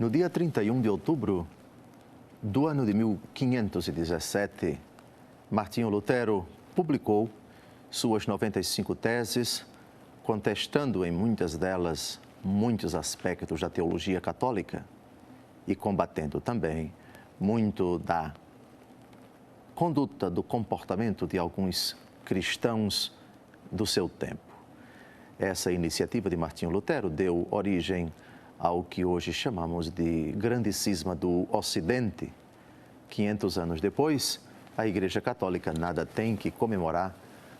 No dia 31 de outubro do ano de 1517, Martinho Lutero publicou suas 95 teses, contestando em muitas delas muitos aspectos da teologia católica e combatendo também muito da conduta, do comportamento de alguns cristãos do seu tempo. Essa iniciativa de Martinho Lutero deu origem ao que hoje chamamos de Grande Cisma do Ocidente. 500 anos depois, a Igreja Católica nada tem que comemorar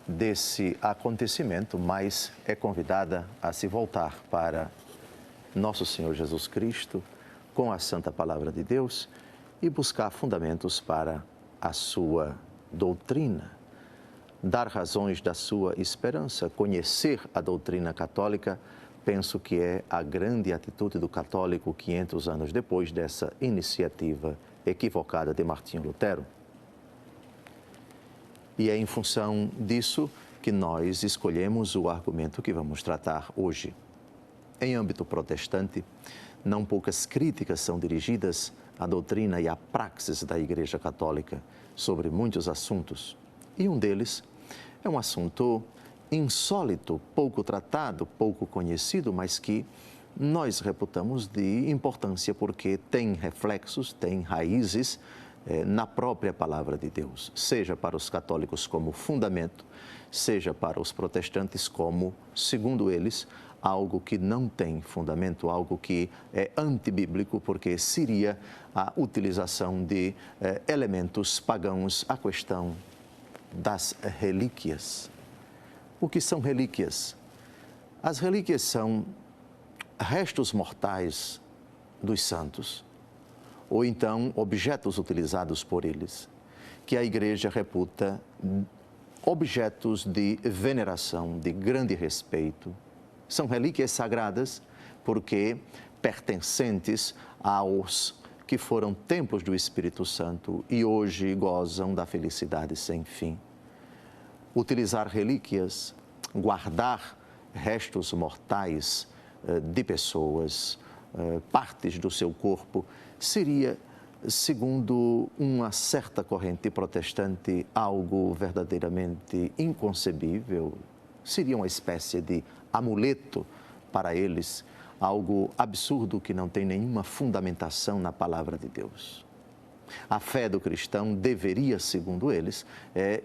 desse acontecimento, mas é convidada a se voltar para Nosso Senhor Jesus Cristo com a Santa Palavra de Deus e buscar fundamentos para a sua doutrina, dar razões da sua esperança, conhecer a doutrina católica. Penso que é a grande atitude do católico 500 anos depois dessa iniciativa equivocada de Martinho Lutero. E é em função disso que nós escolhemos o argumento que vamos tratar hoje. Em âmbito protestante, não poucas críticas são dirigidas à doutrina e à praxis da Igreja Católica sobre muitos assuntos. E um deles é um assunto insólito, pouco tratado, pouco conhecido, mas que nós reputamos de importância porque tem reflexos, tem raízes na própria palavra de Deus, seja para os católicos como fundamento, seja para os protestantes como, segundo eles, algo que não tem fundamento, algo que é antibíblico, porque seria a utilização de elementos pagãos, a questão das relíquias. O que são relíquias? As relíquias são restos mortais dos santos, ou então objetos utilizados por eles, que a Igreja reputa objetos de veneração, de grande respeito. São relíquias sagradas porque pertencentes aos que foram templos do Espírito Santo e hoje gozam da felicidade sem fim. Utilizar relíquias, guardar restos mortais de pessoas, partes do seu corpo, seria, segundo uma certa corrente protestante, algo verdadeiramente inconcebível. Seria uma espécie de amuleto para eles, algo absurdo que não tem nenhuma fundamentação na palavra de Deus. A fé do cristão deveria, segundo eles,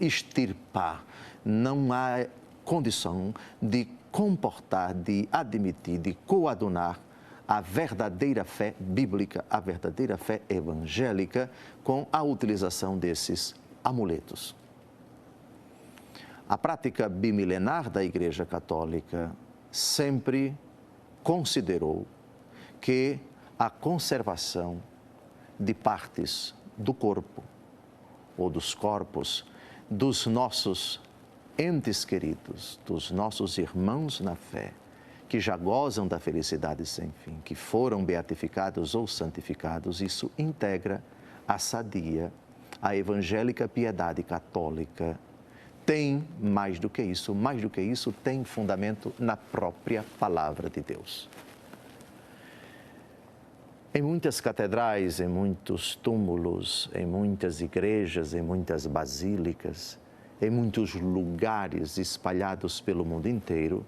extirpar. Não há condição de comportar, de admitir, de coadunar a verdadeira fé bíblica, a verdadeira fé evangélica, com a utilização desses amuletos. A prática bimilenar da Igreja Católica sempre considerou que a conservação de partes do corpo ou dos corpos dos nossos entes queridos, dos nossos irmãos na fé, que já gozam da felicidade sem fim, que foram beatificados ou santificados, isso integra a sadia, a evangélica piedade católica. Tem mais do que isso, tem fundamento na própria palavra de Deus. Em muitas catedrais, em muitos túmulos, em muitas igrejas, em muitas basílicas, em muitos lugares espalhados pelo mundo inteiro,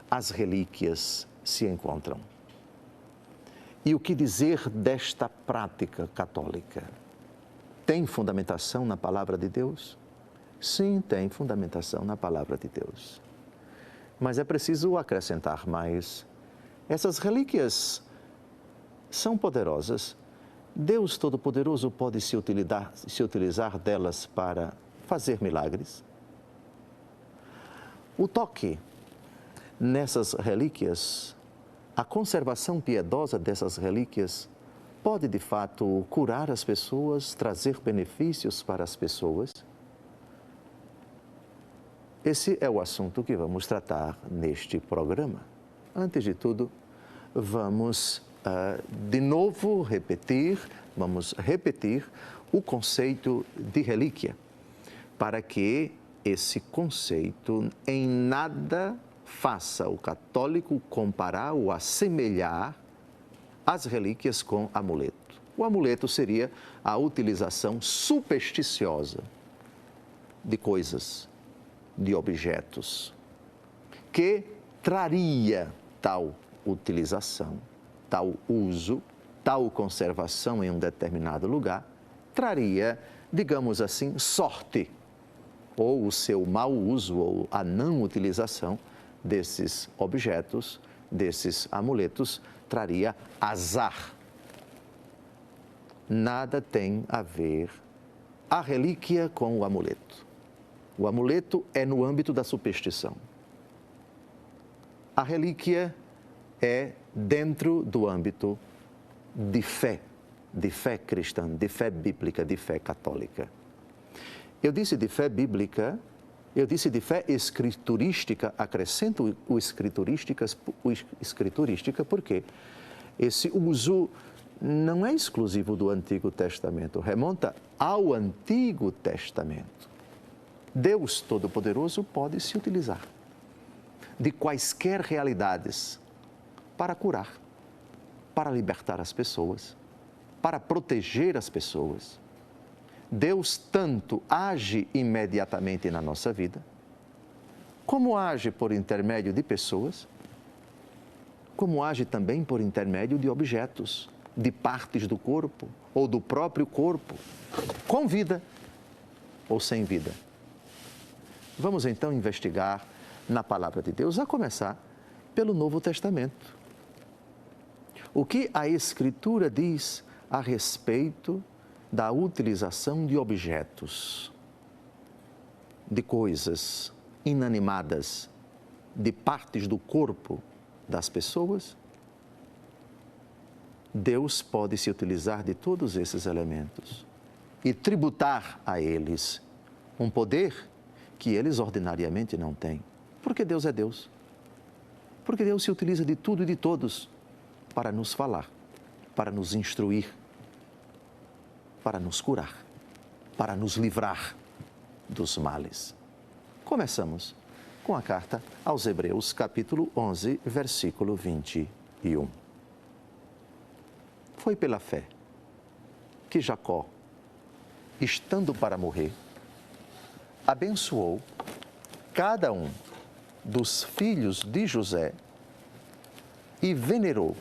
as relíquias se encontram. E o que dizer desta prática católica? Tem fundamentação na palavra de Deus? Sim, tem fundamentação na palavra de Deus. Mas é preciso acrescentar mais. Essas relíquias são poderosas. Deus Todo-Poderoso pode se utilizar delas para fazer milagres. O toque nessas relíquias, a conservação piedosa dessas relíquias, pode de fato curar as pessoas, trazer benefícios para as pessoas? Esse é o assunto que vamos tratar neste programa. Antes de tudo, vamos de novo repetir o conceito de relíquia, para que esse conceito em nada faça o católico comparar ou assemelhar as relíquias com amuleto. O amuleto seria a utilização supersticiosa de coisas, de objetos, que traria tal utilização, tal uso, tal conservação em um determinado lugar, traria, digamos assim, sorte, ou o seu mau uso, ou a não utilização desses objetos, desses amuletos, traria azar. Nada tem a ver a relíquia com o amuleto. O amuleto é no âmbito da superstição. A relíquia é dentro do âmbito de fé cristã, de fé bíblica, de fé católica. Eu disse de fé bíblica, eu disse de fé escriturística, acrescento o escriturística porque esse uso não é exclusivo do Antigo Testamento, remonta ao Antigo Testamento. Deus Todo-Poderoso pode se utilizar de quaisquer realidades para curar, para libertar as pessoas, para proteger as pessoas. Deus tanto age imediatamente na nossa vida, como age por intermédio de pessoas, como age também por intermédio de objetos, de partes do corpo ou do próprio corpo, com vida ou sem vida. Vamos então investigar na Palavra de Deus, a começar pelo Novo Testamento. O que a Escritura diz a respeito da utilização de objetos, de coisas inanimadas, de partes do corpo das pessoas? Deus pode se utilizar de todos esses elementos e tributar a eles um poder que eles ordinariamente não têm. Porque Deus é Deus. Porque Deus se utiliza de tudo e de todos para nos falar, para nos instruir, para nos curar, para nos livrar dos males. Começamos com a carta aos Hebreus, capítulo 11, versículo 21. Foi pela fé que Jacó, estando para morrer, abençoou cada um dos filhos de José e venerou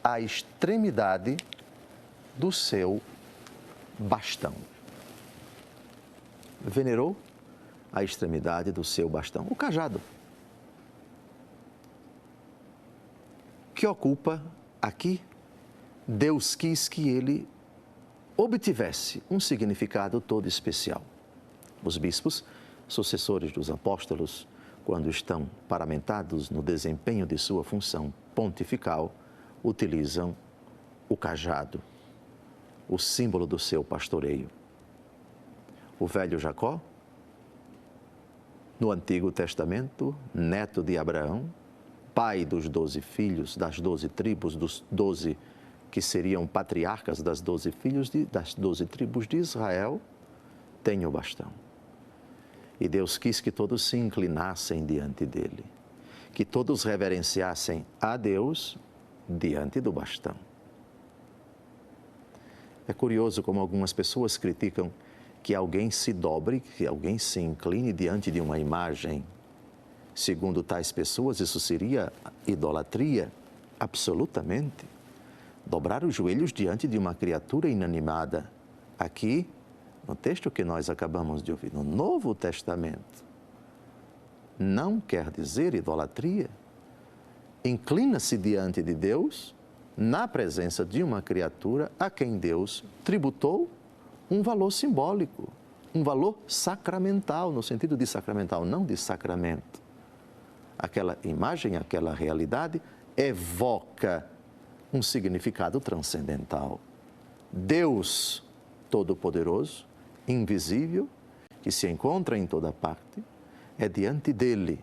a extremidade do seu bastão. Venerou a extremidade do seu bastão, o cajado, que ocupa aqui. Deus quis que ele obtivesse um significado todo especial. Os bispos, sucessores dos apóstolos, quando estão paramentados no desempenho de sua função pontifical, utilizam o cajado, o símbolo do seu pastoreio. O velho Jacó, no Antigo Testamento, neto de Abraão, pai dos 12 filhos, das 12 tribos, dos 12 que seriam patriarcas das 12 filhos das 12 tribos de Israel, tem o bastão. E Deus quis que todos se inclinassem diante dele, que todos reverenciassem a Deus diante do bastão. É curioso como algumas pessoas criticam que alguém se dobre, que alguém se incline diante de uma imagem. Segundo tais pessoas, isso seria idolatria, absolutamente. Dobrar os joelhos diante de uma criatura inanimada. Aqui, no texto que nós acabamos de ouvir, no Novo Testamento, não quer dizer idolatria. Inclina-se diante de Deus, na presença de uma criatura a quem Deus tributou um valor simbólico, um valor sacramental, no sentido de sacramental, não de sacramento. Aquela imagem, aquela realidade evoca um significado transcendental. Deus Todo-Poderoso, invisível, que se encontra em toda parte, é diante dele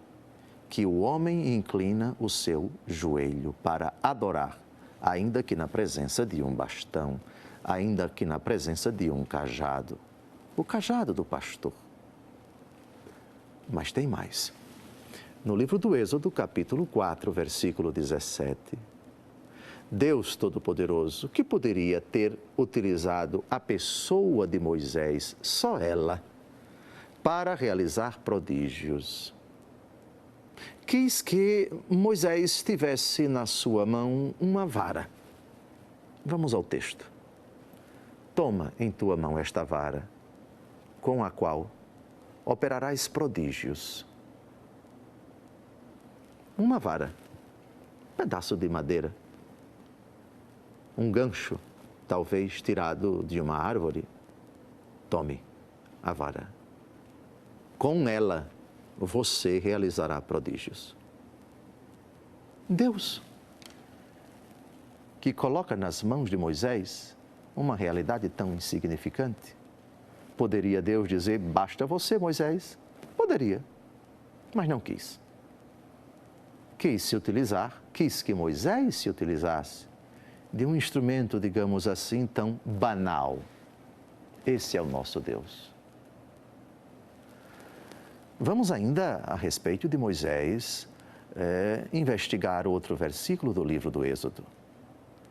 que o homem inclina o seu joelho para adorar, ainda que na presença de um bastão, ainda que na presença de um cajado, o cajado do pastor. Mas tem mais. No livro do Êxodo, capítulo 4, versículo 17, Deus Todo-Poderoso, que poderia ter utilizado a pessoa de Moisés, só ela, para realizar prodígios. Quis que Moisés tivesse na sua mão uma vara. Vamos ao texto. Toma em tua mão esta vara, com a qual operarás prodígios. Uma vara, pedaço de madeira, um gancho, talvez tirado de uma árvore. Tome a vara. Com ela, você realizará prodígios. Deus, que coloca nas mãos de Moisés uma realidade tão insignificante. Poderia Deus dizer, basta você, Moisés? Poderia, mas não quis. Quis que Moisés se utilizasse de um instrumento, digamos assim, tão banal. Esse é o nosso Deus. Vamos ainda, a respeito de Moisés, investigar outro versículo do livro do Êxodo,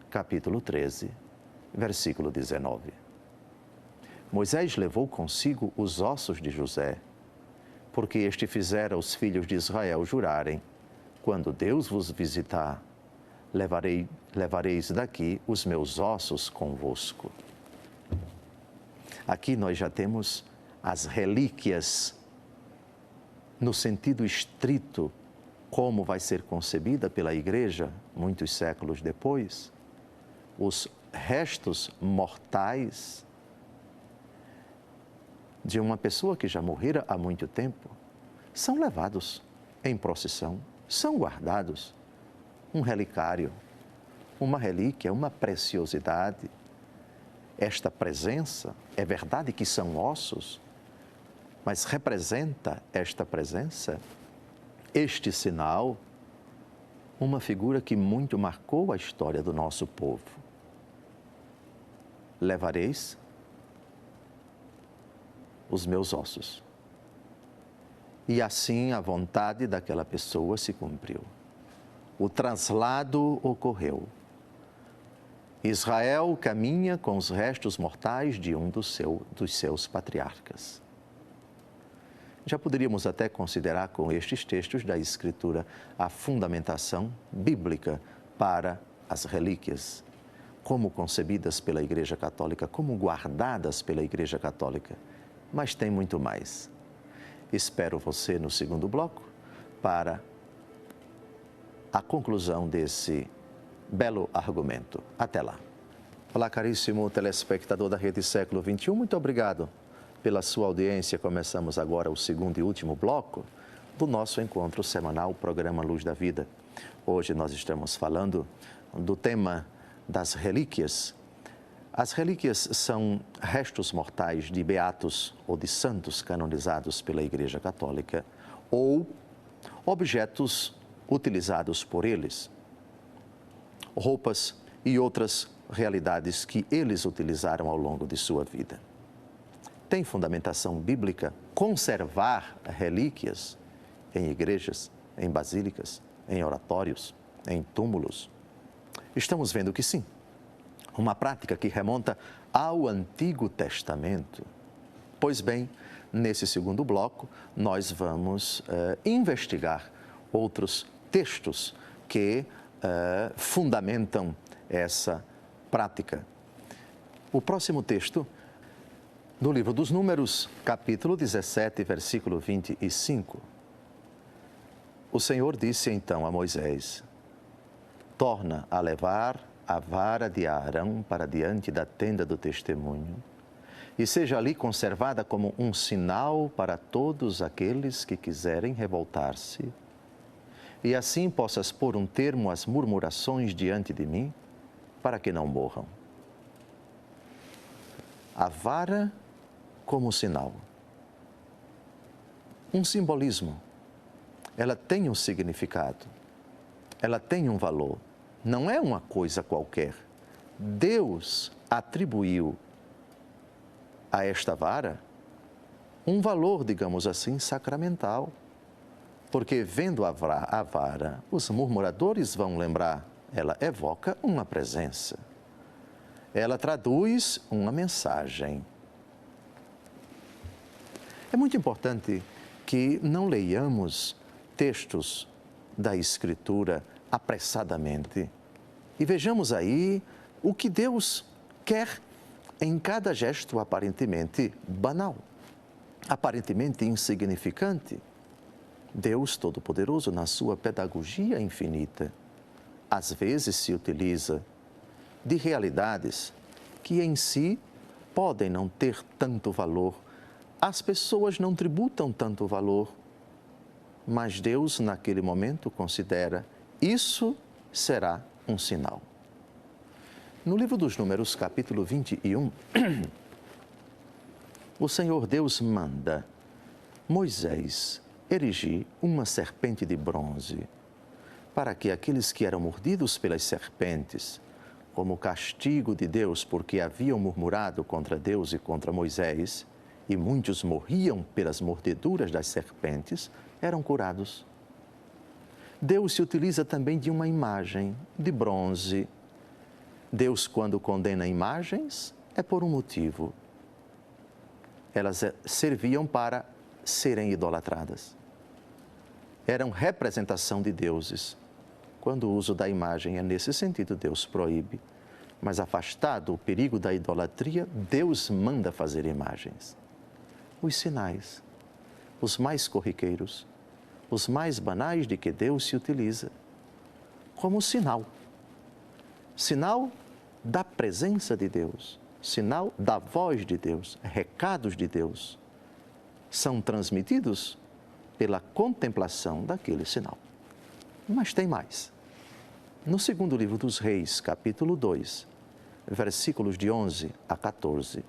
capítulo 13, versículo 19. Moisés levou consigo os ossos de José, porque este fizera os filhos de Israel jurarem, quando Deus vos visitar, levareis daqui os meus ossos convosco. Aqui nós já temos as relíquias, no sentido estrito, como vai ser concebida pela Igreja muitos séculos depois, os restos mortais de uma pessoa que já morrera há muito tempo são levados em procissão, são guardados. Um relicário, uma relíquia, uma preciosidade. Esta presença, é verdade que são ossos, mas representa esta presença, este sinal, uma figura que muito marcou a história do nosso povo. Levareis os meus ossos. E assim a vontade daquela pessoa se cumpriu. O traslado ocorreu. Israel caminha com os restos mortais de um dos seus patriarcas. Já poderíamos até considerar com estes textos da Escritura a fundamentação bíblica para as relíquias, como concebidas pela Igreja Católica, como guardadas pela Igreja Católica. Mas tem muito mais. Espero você no segundo bloco para a conclusão desse belo argumento. Até lá. Olá, caríssimo telespectador da Rede Século XXI, muito obrigado pela sua audiência. Começamos agora o segundo e último bloco do nosso encontro semanal, programa Luz da Vida. Hoje nós estamos falando do tema das relíquias. As relíquias são restos mortais de beatos ou de santos canonizados pela Igreja Católica ou objetos utilizados por eles, roupas e outras realidades que eles utilizaram ao longo de sua vida. Tem fundamentação bíblica conservar relíquias em igrejas, em basílicas, em oratórios, em túmulos? Estamos vendo que sim. Uma prática que remonta ao Antigo Testamento. Pois bem, nesse segundo bloco, nós vamos investigar outros textos que fundamentam essa prática. O próximo texto, no livro dos Números, capítulo 17, versículo 25. O Senhor disse então a Moisés: torna a levar a vara de Arão para diante da tenda do testemunho, e seja ali conservada como um sinal para todos aqueles que quiserem revoltar-se, e assim possas pôr um termo às murmurações diante de mim, para que não morram. A vara como sinal. Um simbolismo. Ela tem um significado, ela tem um valor. Não é uma coisa qualquer. Deus atribuiu a esta vara um valor, digamos assim, sacramental. Porque vendo a vara, os murmuradores vão lembrar ela evoca uma presença. Ela traduz uma mensagem. É muito importante que não leiamos textos da Escritura apressadamente e vejamos aí o que Deus quer em cada gesto aparentemente banal, aparentemente insignificante. Deus Todo-Poderoso, na sua pedagogia infinita, às vezes se utiliza de realidades que em si podem não ter tanto valor, as pessoas não tributam tanto valor, mas Deus, naquele momento, considera isso será um sinal. No livro dos Números, capítulo 21, o Senhor Deus manda Moisés erigir uma serpente de bronze para que aqueles que eram mordidos pelas serpentes, como castigo de Deus porque haviam murmurado contra Deus e contra Moisés, e muitos morriam pelas mordeduras das serpentes, eram curados. Deus se utiliza também de uma imagem de bronze. Deus, quando condena imagens, é por um motivo. Elas serviam para serem idolatradas. Eram representação de deuses. Quando o uso da imagem é nesse sentido, Deus proíbe. Mas afastado o perigo da idolatria, Deus manda fazer imagens. Os sinais, os mais corriqueiros, os mais banais de que Deus se utiliza, como sinal. Sinal da presença de Deus, sinal da voz de Deus, recados de Deus, são transmitidos pela contemplação daquele sinal. Mas tem mais. No segundo livro dos Reis, capítulo 2, versículos de 11 a 14,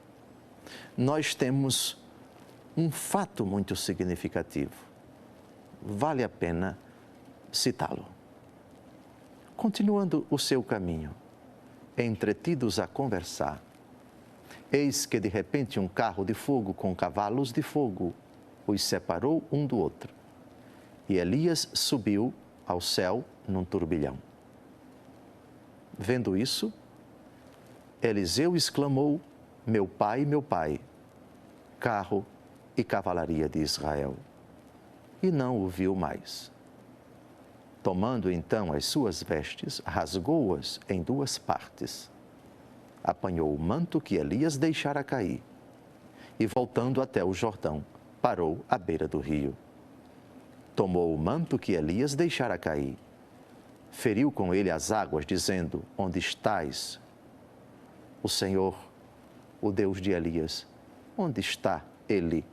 nós temos um fato muito significativo. Vale a pena citá-lo. Continuando o seu caminho, entretidos a conversar, eis que de repente um carro de fogo com cavalos de fogo os separou um do outro. E Elias subiu ao céu num turbilhão. Vendo isso, Eliseu exclamou: meu pai, carro e cavalaria de Israel. E não o viu mais. Tomando então as suas vestes, rasgou-as em duas partes. Apanhou o manto que Elias deixara cair e, voltando até o Jordão, parou à beira do rio. Tomou o manto que Elias deixara cair, feriu com ele as águas, dizendo: onde estás, o Senhor, o Deus de Elias? Onde está ele?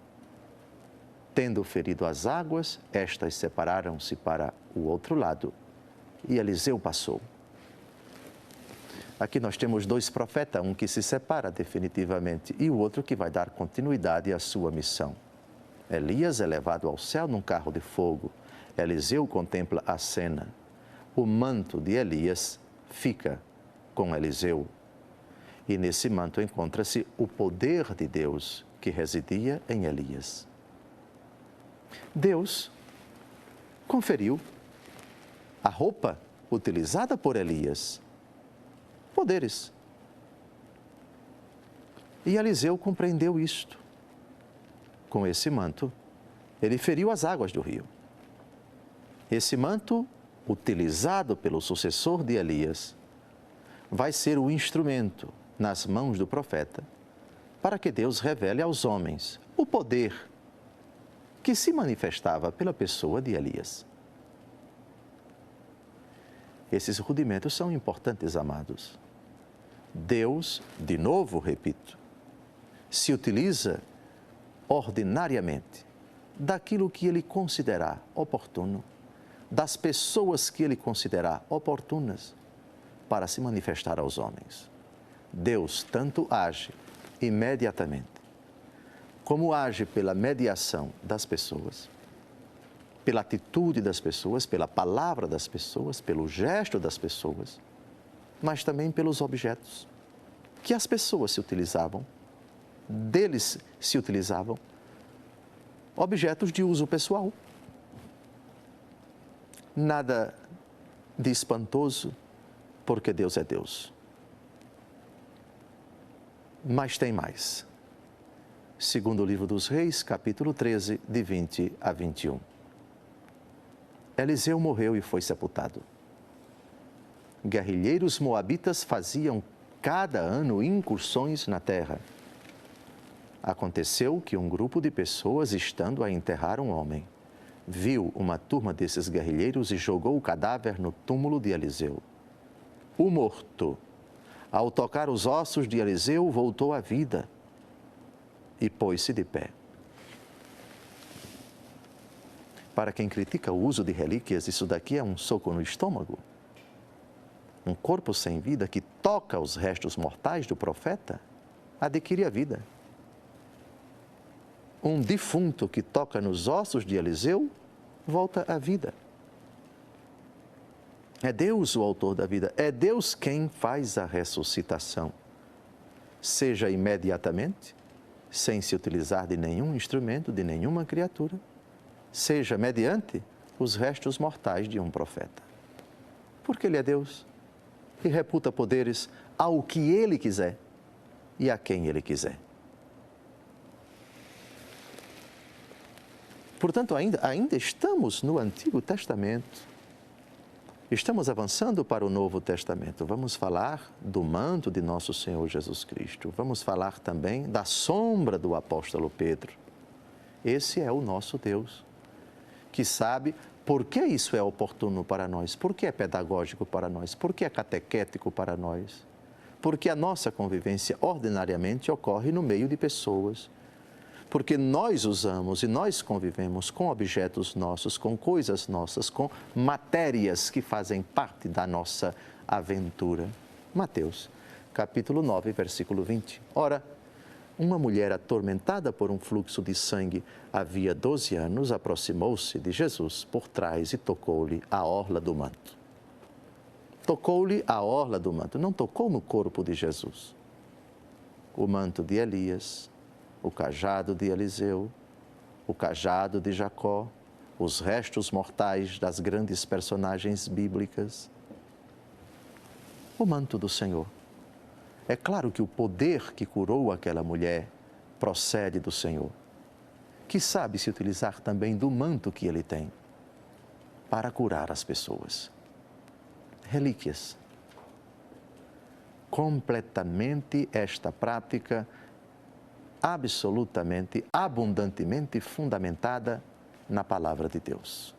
Tendo ferido as águas, estas separaram-se para o outro lado, e Eliseu passou. Aqui nós temos dois profetas, um que se separa definitivamente e o outro que vai dar continuidade à sua missão. Elias é levado ao céu num carro de fogo. Eliseu contempla a cena. O manto de Elias fica com Eliseu. E nesse manto encontra-se o poder de Deus que residia em Elias. Deus conferiu à roupa utilizada por Elias poderes. E Eliseu compreendeu isto. Com esse manto, ele feriu as águas do rio. Esse manto, utilizado pelo sucessor de Elias, vai ser o instrumento nas mãos do profeta para que Deus revele aos homens o poder que se manifestava pela pessoa de Elias. Esses rudimentos são importantes, amados. Deus, de novo repito, se utiliza ordinariamente daquilo que ele considerar oportuno, das pessoas que ele considerar oportunas para se manifestar aos homens. Deus tanto age imediatamente, como age pela mediação das pessoas, pela atitude das pessoas, pela palavra das pessoas, pelo gesto das pessoas, mas também pelos objetos que as pessoas se utilizavam, deles se utilizavam, objetos de uso pessoal. Nada de espantoso, porque Deus é Deus. Mas tem mais. Segundo o livro dos Reis, capítulo 13, de 20 a 21. Eliseu morreu e foi sepultado. Guerrilheiros moabitas faziam cada ano incursões na terra. Aconteceu que um grupo de pessoas, estando a enterrar um homem, viu uma turma desses guerrilheiros e jogou o cadáver no túmulo de Eliseu. O morto, ao tocar os ossos de Eliseu, voltou à vida e pôs-se de pé. Para quem critica o uso de relíquias, isso daqui é um soco no estômago. Um corpo sem vida que toca os restos mortais do profeta adquire a vida. Um defunto que toca nos ossos de Eliseu volta à vida. É Deus o autor da vida, é Deus quem faz a ressuscitação. Seja imediatamente, sem se utilizar de nenhum instrumento, de nenhuma criatura, seja mediante os restos mortais de um profeta. Porque Ele é Deus e reputa poderes ao que Ele quiser e a quem Ele quiser. Portanto, ainda estamos no Antigo Testamento. Estamos avançando para o Novo Testamento. Vamos falar do manto de nosso Senhor Jesus Cristo. Vamos falar também da sombra do apóstolo Pedro. Esse é o nosso Deus, que sabe por que isso é oportuno para nós, por que é pedagógico para nós, por que é catequético para nós. Porque a nossa convivência ordinariamente ocorre no meio de pessoas. Porque nós usamos e nós convivemos com objetos nossos, com coisas nossas, com matérias que fazem parte da nossa aventura. Mateus, capítulo 9, versículo 20. Ora, uma mulher atormentada por um fluxo de sangue havia 12 anos aproximou-se de Jesus por trás e tocou-lhe a orla do manto. Tocou-lhe a orla do manto, não tocou no corpo de Jesus. O manto de Elias, o cajado de Eliseu, o cajado de Jacó, os restos mortais das grandes personagens bíblicas. O manto do Senhor. É claro que o poder que curou aquela mulher procede do Senhor, que sabe se utilizar também do manto que Ele tem para curar as pessoas. Relíquias. Completamente esta prática absolutamente, abundantemente fundamentada na Palavra de Deus.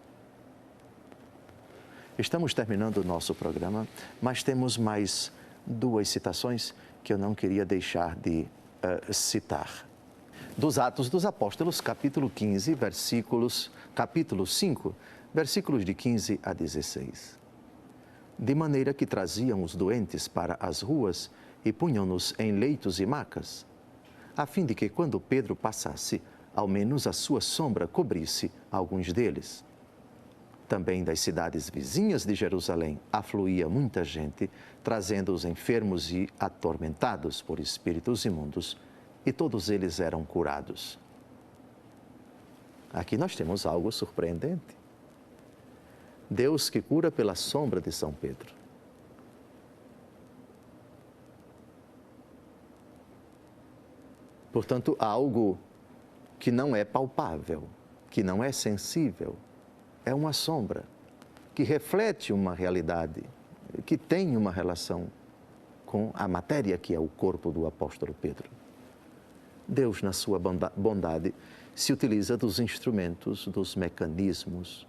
Estamos terminando o nosso programa, mas temos mais duas citações que eu não queria deixar de citar. Dos Atos dos Apóstolos, capítulo 15, capítulo 5, versículos de 15 a 16. De maneira que traziam os doentes para as ruas e punham-nos em leitos e macas, a fim de que, quando Pedro passasse, ao menos a sua sombra cobrisse alguns deles. Também das cidades vizinhas de Jerusalém afluía muita gente, trazendo os enfermos e atormentados por espíritos imundos, e todos eles eram curados. Aqui nós temos algo surpreendente. Deus que cura pela sombra de São Pedro. Portanto, algo que não é palpável, que não é sensível, é uma sombra, que reflete uma realidade, que tem uma relação com a matéria que é o corpo do apóstolo Pedro. Deus, na sua bondade, se utiliza dos instrumentos, dos mecanismos,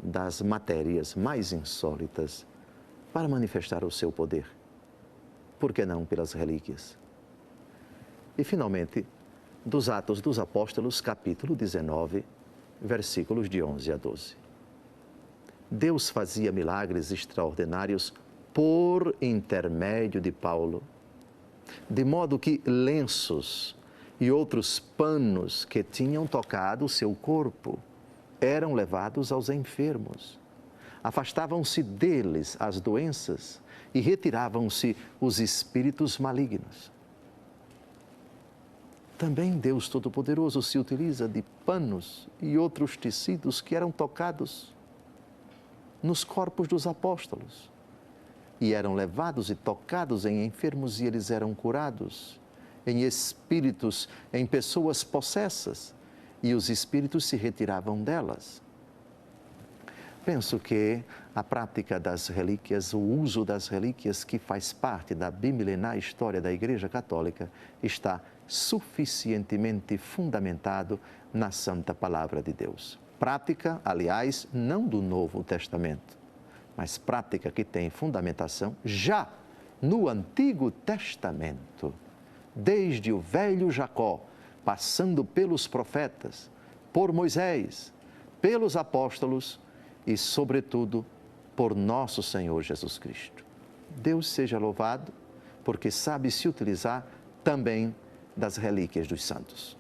das matérias mais insólitas para manifestar o seu poder. Por que não pelas relíquias? E, finalmente, dos Atos dos Apóstolos, capítulo 19, versículos de 11 a 12. Deus fazia milagres extraordinários por intermédio de Paulo, de modo que lenços e outros panos que tinham tocado o seu corpo eram levados aos enfermos. Afastavam-se deles as doenças e retiravam-se os espíritos malignos. Também Deus Todo-Poderoso se utiliza de panos e outros tecidos que eram tocados nos corpos dos apóstolos, e eram levados e tocados em enfermos e eles eram curados, em espíritos, em pessoas possessas, e os espíritos se retiravam delas. Penso que a prática das relíquias, o uso das relíquias, que faz parte da bimilenar história da Igreja Católica, está suficientemente fundamentado na Santa Palavra de Deus. Prática, aliás, não do Novo Testamento, mas prática que tem fundamentação já no Antigo Testamento, desde o velho Jacó, passando pelos profetas, por Moisés, pelos apóstolos e, sobretudo, por nosso Senhor Jesus Cristo. Deus seja louvado, porque sabe se utilizar também das relíquias dos santos.